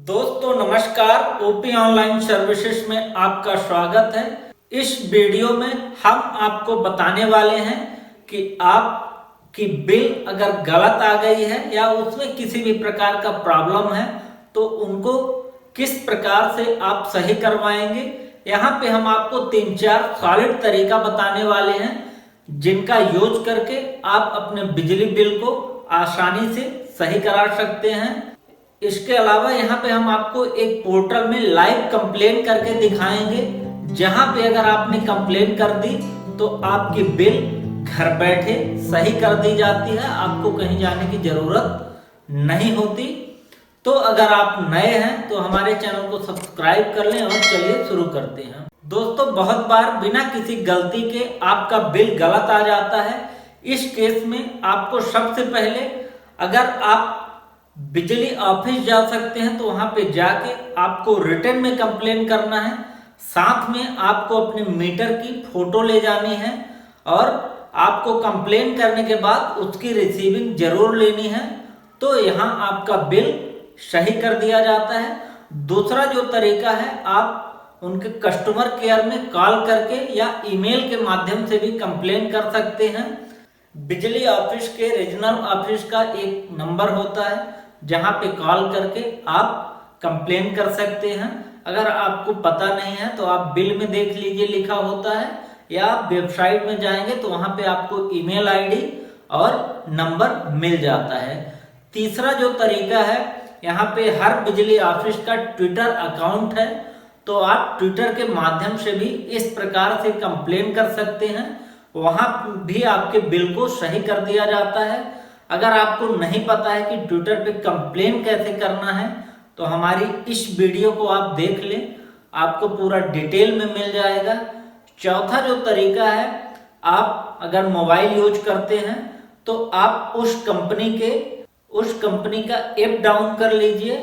दोस्तों नमस्कार, OP online services में आपका स्वागत है। इस वीडियो में हम आपको बताने वाले हैं कि आपकी बिल अगर गलत आ गई है या उसमें किसी भी प्रकार का प्रॉब्लम है तो उनको किस प्रकार से आप सही करवाएंगे। यहाँ पे हम आपको 3-4 सॉलिड तरीका बताने वाले हैं जिनका यूज करके आप अपने बिजली बिल को आसानी से सही करा सकते हैं। इसके अलावा यहाँ पे हम आपको एक पोर्टल में लाइव कंप्लेन करके दिखाएंगे, जहां पे अगर आपने कंप्लेन कर दी तो आपकी बिल घर बैठे सही कर दी जाती है, आपको कहीं जाने की जरूरत नहीं होती। तो अगर आप नए हैं तो हमारे चैनल को सब्सक्राइब कर लें और चलिए शुरू करते हैं। दोस्तों बहुत बार बिना किसी गलती के आपका बिल गलत आ जाता है। इस केस में आपको सबसे पहले, अगर आप बिजली ऑफिस जा सकते हैं तो वहां पे जाके आपको रिटर्न में कंप्लेन करना है। साथ में आपको अपने मीटर की फोटो ले जानी है और आपको कंप्लेन करने के बाद उसकी रिसीविंग जरूर लेनी है, तो यहाँ आपका बिल सही कर दिया जाता है। दूसरा जो तरीका है, आप उनके कस्टमर केयर में कॉल करके या ईमेल के माध्यम से भी कंप्लेन कर सकते हैं। बिजली ऑफिस के रीजनल ऑफिस का एक नंबर होता है जहां पे कॉल करके आप कंप्लेन कर सकते हैं। अगर आपको पता नहीं है तो आप बिल में देख लीजिए, लिखा होता है, या आप वेबसाइट में जाएंगे तो वहां पे आपको ईमेल आईडी और नंबर मिल जाता है। तीसरा जो तरीका है, यहाँ पे हर बिजली ऑफिस का ट्विटर अकाउंट है, तो आप ट्विटर के माध्यम से भी इस प्रकार से कंप्लेन कर सकते हैं। वहां भी आपके बिल को सही कर दिया जाता है। अगर आपको नहीं पता है कि ट्विटर पे कंप्लेन कैसे करना है तो हमारी इस वीडियो को आप देख लें, आपको पूरा डिटेल में मिल जाएगा। चौथा जो तरीका है, आप अगर मोबाइल यूज करते हैं तो आप उस कंपनी का ऐप डाउन कर लीजिए,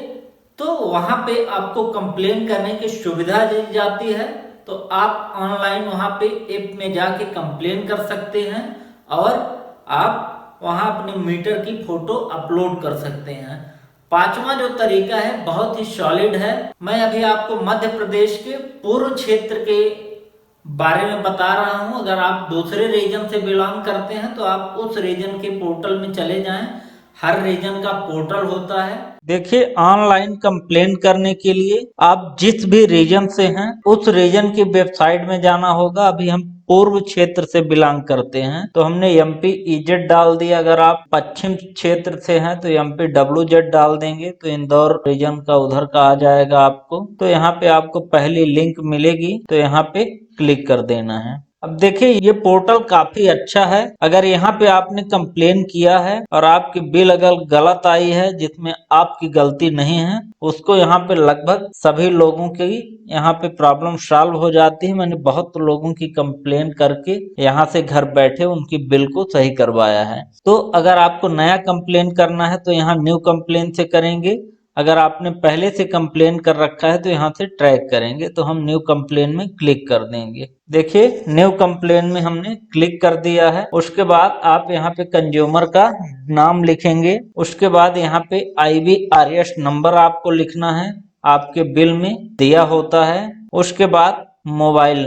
तो वहां पे आपको कंप्लेन करने की सुविधा दी जाती है। तो आप ऑनलाइन वहां पे ऐप में जाके कंप्लेन कर सकते हैं और आप वहां अपने मीटर की फोटो अपलोड कर सकते हैं। पांचवा जो तरीका है बहुत ही सॉलिड है। मैं अभी आपको मध्य प्रदेश के पूर्व क्षेत्र के बारे में बता रहा हूं। अगर आप दूसरे रीजन से बिलोंग करते हैं तो आप उस रीजन के पोर्टल में चले जाएं। हर रीजन का पोर्टल होता है। देखिए, ऑनलाइन कंप्लेन करने के लिए आप जिस भी रीजन से हैं उस रीजन की वेबसाइट में जाना होगा। अभी हम पूर्व क्षेत्र से बिलोंग करते हैं तो हमने एमपी ईजेड डाल दिया। अगर आप पश्चिम क्षेत्र से हैं तो एमपी डब्ल्यूजेड डाल देंगे तो इंदौर रीजन का उधर का आ जाएगा आपको। तो यहाँ पे आपको पहली लिंक मिलेगी, तो यहाँ पे क्लिक कर देना है। अब देखिए, ये पोर्टल काफी अच्छा है। अगर यहाँ पे आपने कंप्लेन किया है और आपकी बिल अगर गलत आई है जिसमें आपकी गलती नहीं है, उसको यहाँ पे लगभग सभी लोगों की यहाँ पे प्रॉब्लम सॉल्व हो जाती है। मैंने बहुत लोगों की कंप्लेन करके यहाँ से घर बैठे उनकी बिल को सही करवाया है। तो अगर आपको नया कंप्लेन करना है तो यहाँ न्यू कंप्लेन से करेंगे। अगर आपने पहले से कंप्लेन कर रखा है तो यहाँ से ट्रैक करेंगे, तो हम न्यू कंप्लेन में क्लिक कर देंगे। देखिए, न्यू कंप्लेन में हमने क्लिक कर दिया है। उसके बाद आप यहाँ पे कंज्यूमर का नाम लिखेंगे। उसके बाद यहाँ पे IVRS नंबर आपको लिखना है, आपके बिल में दिया होता है। उसके बाद मोबाइल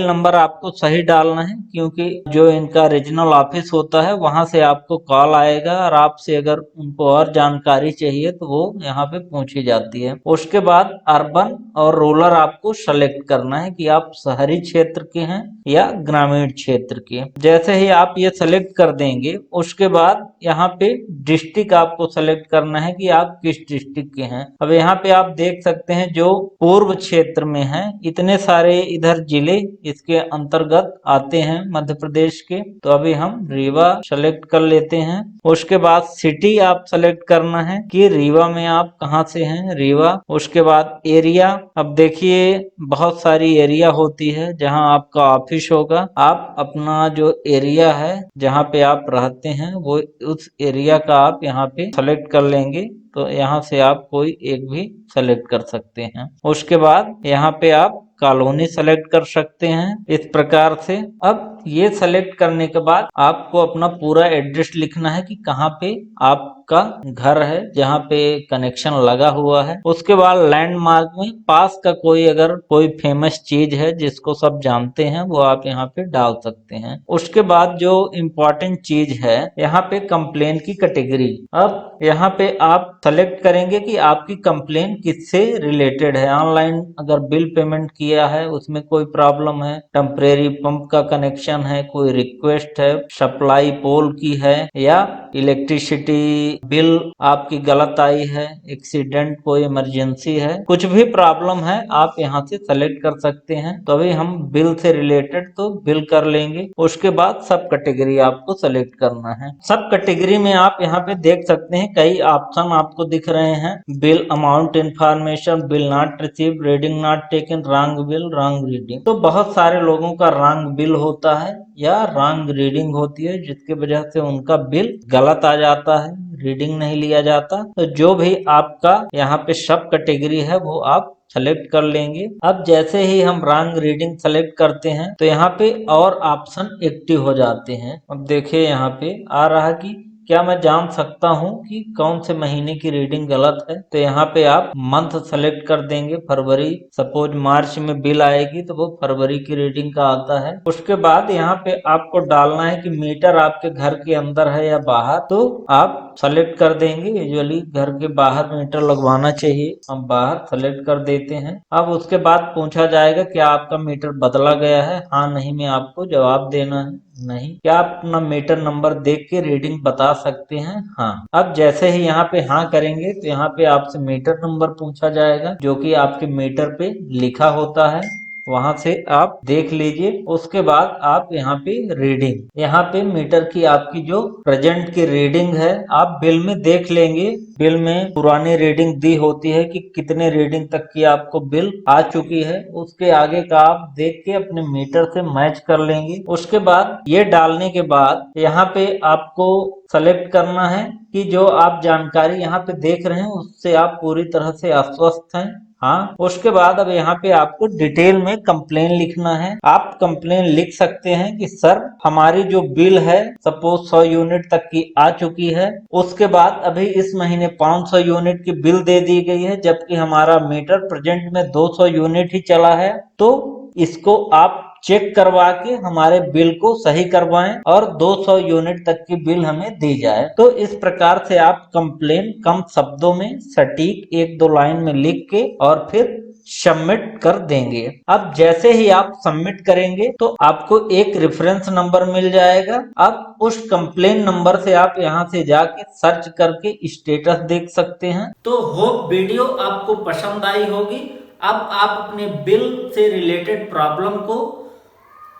नंबर आपको सही डालना है, क्योंकि जो इनका रीजनल ऑफिस होता है वहां से आपको कॉल आएगा और आपसे अगर उनको और जानकारी चाहिए तो वो यहाँ पे पूछी जाती है। उसके बाद अर्बन और रूरल आपको सेलेक्ट करना है कि आप शहरी क्षेत्र के हैं या ग्रामीण क्षेत्र के। जैसे ही आप ये सेलेक्ट कर देंगे, उसके बाद यहाँ पे डिस्ट्रिक्ट आपको सेलेक्ट करना है कि आप किस डिस्ट्रिक्ट के हैं। अब यहाँ पे आप देख सकते हैं जो पूर्व क्षेत्र में है, इतने सारे इधर जिले इसके अंतर्गत आते हैं मध्य प्रदेश के। तो अभी हम रीवा सेलेक्ट कर लेते हैं। उसके बाद सिटी आप सेलेक्ट करना है कि रीवा में आप कहां से हैं, रीवा। उसके बाद एरिया, अब देखिए बहुत सारी एरिया होती है जहां आपका ऑफिस होगा। आप अपना जो एरिया है जहां पे आप रहते हैं वो उस एरिया का आप यहाँ पे सेलेक्ट कर लेंगे। तो यहाँ से आप कोई एक भी सेलेक्ट कर सकते हैं। उसके बाद यहाँ पे आप कॉलोनी सेलेक्ट कर सकते हैं इस प्रकार से। अब ये सेलेक्ट करने के बाद आपको अपना पूरा एड्रेस लिखना है कि कहाँ पे आपका घर है, जहाँ पे कनेक्शन लगा हुआ है। उसके बाद लैंडमार्क में पास का कोई अगर कोई फेमस चीज है जिसको सब जानते हैं वो आप यहाँ पे डाल सकते हैं। उसके बाद जो इम्पोर्टेंट चीज है यहाँ पे कंप्लेन की कैटेगरी। अब यहाँ पे आप सेलेक्ट करेंगे कि आपकी कंप्लेन किससे रिलेटेड है। ऑनलाइन अगर बिल पेमेंट किया है उसमें कोई प्रॉब्लम है, टेम्परेरी पंप का कनेक्शन है, कोई रिक्वेस्ट है, सप्लाई पोल की है, या इलेक्ट्रिसिटी बिल आपकी गलत आई है, एक्सीडेंट कोई इमरजेंसी है, कुछ भी प्रॉब्लम है आप यहाँ से सेलेक्ट कर सकते हैं। तो अभी हम बिल से रिलेटेड तो बिल कर लेंगे। उसके बाद सब कैटेगरी आपको सेलेक्ट करना है। सब कैटेगरी में आप यहाँ पे देख सकते हैं कई ऑप्शन आपको दिख रहे हैं। Bill amount information, bill not receive, reading not taken, wrong bill, wrong reading. तो बहुत सारे लोगों का रॉन्ग बिल होता है या रॉन्ग रीडिंग होती है जिसकी वजह से उनका बिल गलत आ जाता है, रीडिंग नहीं लिया जाता। तो जो भी आपका यहाँ पे सब कैटेगरी है वो आप सेलेक्ट कर लेंगे। अब जैसे ही हम रॉन्ग रीडिंग सेलेक्ट करते हैं तो यहाँ पे और ऑप्शन एक्टिव हो जाते हैं। अब देखिए यहाँ पे आ रहा है कि क्या मैं जान सकता हूँ कि कौन से महीने की रीडिंग गलत है। तो यहाँ पे आप मंथ सेलेक्ट कर देंगे, फरवरी। सपोज मार्च में बिल आएगी तो वो फरवरी की रीडिंग का आता है। उसके बाद यहाँ पे आपको डालना है कि मीटर आपके घर के अंदर है या बाहर। तो आप सेलेक्ट कर देंगे, यूजुअली घर के बाहर मीटर लगवाना चाहिए, हम बाहर सेलेक्ट कर देते हैं। अब उसके बाद पूछा जाएगा क्या आपका मीटर बदला गया है, हाँ नहीं में आपको जवाब देना है नहीं। क्या आप अपना मीटर नंबर देख के रीडिंग बता सकते हैं, हाँ। अब जैसे ही यहाँ पे हाँ करेंगे तो यहाँ पे आपसे मीटर नंबर पूछा जाएगा जो कि आपके मीटर पे लिखा होता है, वहां से आप देख लीजिए। उसके बाद आप यहाँ पे रीडिंग, यहाँ पे मीटर की आपकी जो प्रेजेंट की रीडिंग है आप बिल में देख लेंगे। बिल में पुरानी रीडिंग दी होती है कि कितने रीडिंग तक की आपको बिल आ चुकी है, उसके आगे का आप देख के अपने मीटर से मैच कर लेंगे। उसके बाद ये डालने के बाद यहाँ पे आपको सेलेक्ट करना है कि जो आप जानकारी यहाँ पे देख रहे हैं उससे आप पूरी तरह से आश्वस्त हैं, हाँ। उसके बाद अब यहाँ पे आपको डिटेल में कंप्लेन लिखना है। आप कंप्लेन लिख सकते हैं कि सर हमारी जो बिल है सपोज 100 यूनिट तक की आ चुकी है, उसके बाद अभी इस महीने 500 यूनिट की बिल दे दी गई है जबकि हमारा मीटर प्रेजेंट में 200 यूनिट ही चला है। तो इसको आप चेक करवा के हमारे बिल को सही करवाएं और 200 यूनिट तक की बिल हमें दी जाए। तो इस प्रकार से आप कंप्लेन कम शब्दों में सटीक 1-2 लाइन में लिख के और फिर सबमिट कर देंगे। अब जैसे ही आप सबमिट करेंगे तो आपको एक रेफरेंस नंबर मिल जाएगा। अब उस कंप्लेन नंबर से आप यहाँ से जाके सर्च करके स्टेटस देख सकते हैं। तो होप वीडियो आपको पसंद आई होगी। अब आप अपने बिल से रिलेटेड प्रॉब्लम को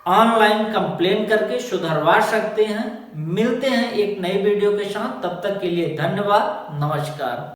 ऑनलाइन कंप्लेन करके सुधरवा सकते हैं। मिलते हैं एक नई वीडियो के साथ, तब तक के लिए धन्यवाद, नमस्कार।